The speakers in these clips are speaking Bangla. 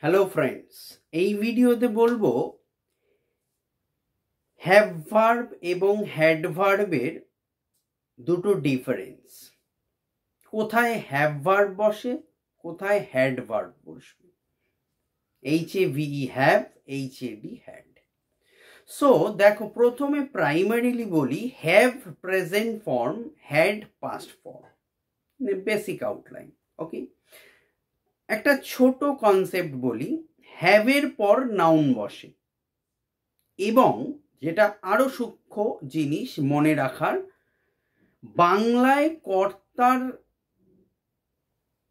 হ্যালো ফ্রেন্ডস, এই ভিডিওতে বলবো হ্যাভ ভার্ব এবং হ্যাড ভার্বের দুটো ডিফারেন্স। কোথায় হ্যাভ ভার্ব বসে, কোথায় হ্যাড ভার্ব বসবে। HAVE have, HAD had. So দেখো, প্রথমে প্রাইমারিলি বলি have present form, had past form, basic outline. Okay, একটা ছোট কনসেপ্ট বলি। হ্যাভের পর নাউন বসে এবং যেটা আরো সূক্ষ্ম জিনিস মনে রাখার, বাংলায় কর্তার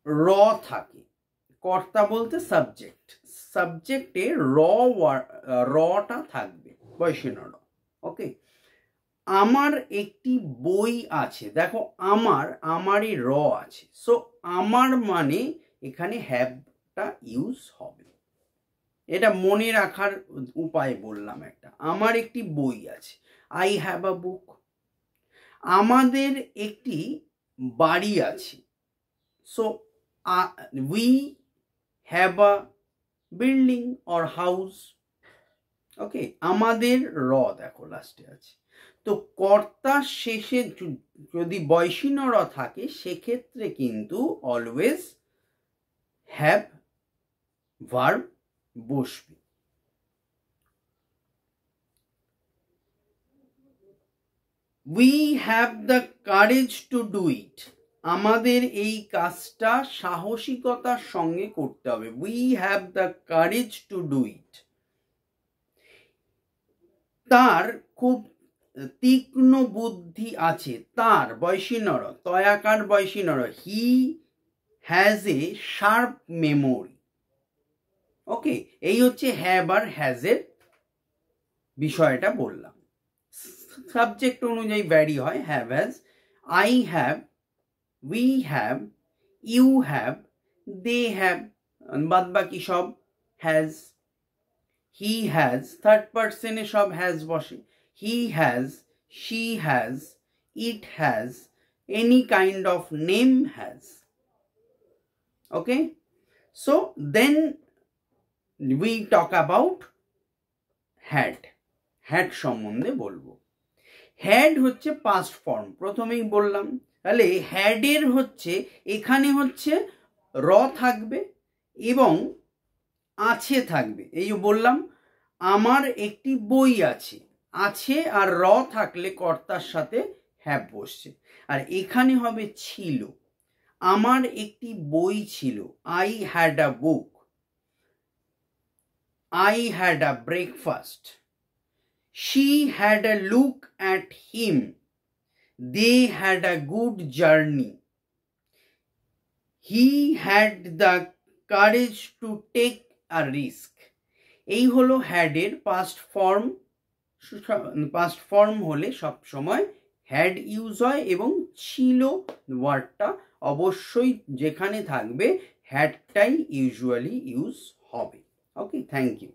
র থাকে। কর্তা বলতে সাবজেক্ট, সাবজেক্টে রটা থাকবে, বয়সীন র। ওকে, আমার একটি বই আছে, দেখো আমারই র আছে। সো আমার মানে এখানে হ্যাভটা ইউজ হবে। এটা মনে রাখার উপায় বললাম একটা। আমার একটি বই আছে, আই হ্যাভ আ বুক। আমাদের একটি বাড়ি আছে, so we have a building or house. Okay, আমাদের র দেখো লাস্টে আছে। তো কর্তার শেষে যদি বয়সীন র থাকে, সেক্ষেত্রে কিন্তু অলওয়েজ হ্যাভ ভার্ব বসবে। We have the courage to do it. আমাদের এই কাজটা সাহসিকতার সঙ্গে করতে হবে। We have the courage to do it. তার খুব তীক্ষ্ণ বুদ্ধি আছে, তার বয়সীন র, তয়াকার বয়সীন র। He has a sharp memory. ওকে, এই হচ্ছে হ্যাভ আর হ্যাজের বিষয়টা বললাম। সাবজেক্ট অনুযায়ী ভ্যারি হয়। Have has, I have, we have, you have, they have, বাদ বাকি সব হ্যাজ। হি হ্যাজ, থার্ড পার্সনে সব হ্যাজ বসে। He has, she has, it has, any kind of name has. Okay, so then we talk about had. হ্যাড সম্বন্ধে বলবো। হ্যাড হচ্ছে পাস্ট ফর্ম, প্রথমেই বললাম। তাহলে হ্যাডের হচ্ছে, এখানে হচ্ছে র থাকবে এবং আছে থাকবে। এই যে বললাম, আমার একটি বই আছে, আছে আর র থাকলে কর্তার সাথে হ্যাভ বসছে। আর এখানে হবে ছিল, আমার একটি বই ছিল, I had a book. I had a breakfast. She had a look at him. They had a good journey. He had the courage to take a risk. এই হলো হ্যাডের পাস্ট ফর্ম। পাস্ট ফর্ম হলে সব সময় হ্যাড ইউজ হয় এবং ছিল ওয়ার্ডটা অবশ্যই যেখানে থাকবে হ্যাডটাই ইউজুয়ালি ইউজ হবে। ওকে, থ্যাংক ইউ।